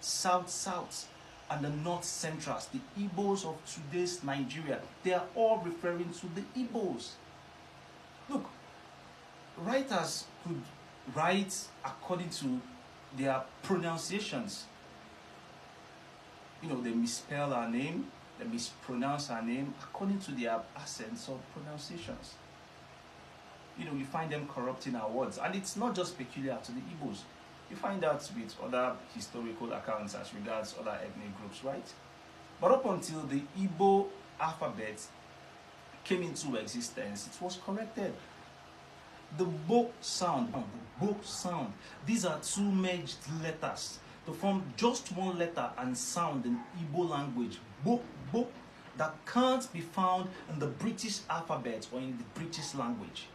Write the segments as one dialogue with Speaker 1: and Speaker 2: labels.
Speaker 1: South, and the North Centrals, the Igbos of today's Nigeria. They are all referring to the Igbos. Look, writers could write according to their pronunciations. They misspell our name, they mispronounce our name according to their accents or pronunciations. You find them corrupting our words, and it's not just peculiar to the Igbos. You find that with other historical accounts as regards other ethnic groups, right? But up until the Igbo alphabet came into existence, it was corrected. The bo sound, these are two merged letters to form just one letter and sound in Igbo language. Bo, that can't be found in the British alphabet or in the British language.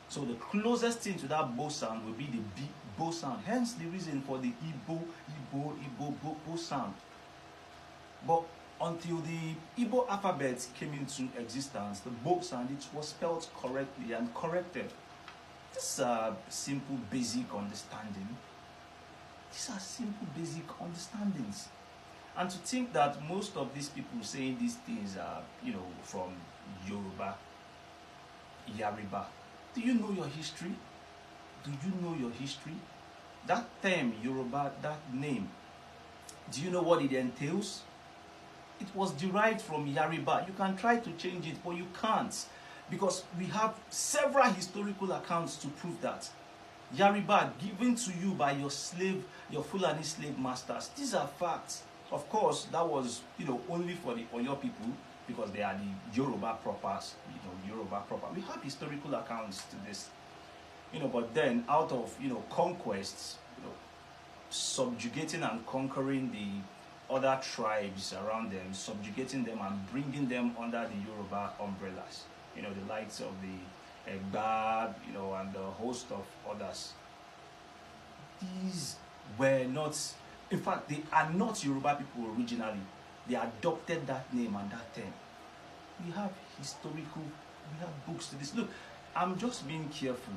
Speaker 1: So the closest thing to that bo sound will be the B, bo sound. Hence the reason for the Igbo, bo sound. But until the Igbo alphabet came into existence, the bo sound, it was spelled correctly and corrected. This is simple, basic understanding. These are simple, basic understandings. And to think that most of these people saying these things are, from Yoruba, Yariba. Do you know your history? Do you know your history? That term, Yoruba, that name, do you know what it entails? It was derived from Yariba. You can try to change it, but you can't. Because we have several historical accounts to prove that. Yariba given to you by your Fulani slave masters. These are facts. Of course, that was, only for the Oyo people, because they are the Yoruba propers, Yoruba proper. We have historical accounts to this, but then out of, conquests, subjugating and conquering the other tribes around them, subjugating them and bringing them under the Yoruba umbrellas, the likes of the Egba, and the host of others. These were not, in fact, they are not Yoruba people originally. They adopted that name and that term. We have we have books to this. Look, I'm just being careful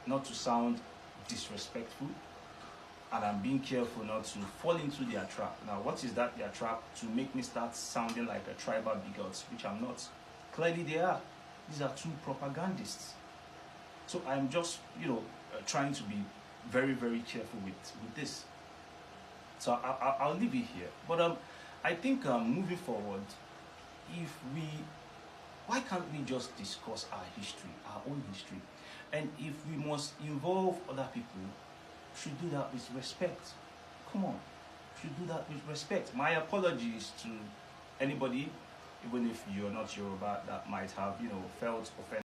Speaker 1: not to sound disrespectful, and I'm being careful not to fall into their trap. Now, what is that, their trap? To make me start sounding like a tribal bigot, which I'm not. Clearly they are. These are two propagandists. So I'm just, trying to be very, very careful with this. So I'll leave it here. But I think moving forward, why can't we just discuss our history, our own history? And if we must involve other people, we should do that with respect. Come on, we should do that with respect. My apologies to anybody, even if you're not Yoruba, that might have, felt offended.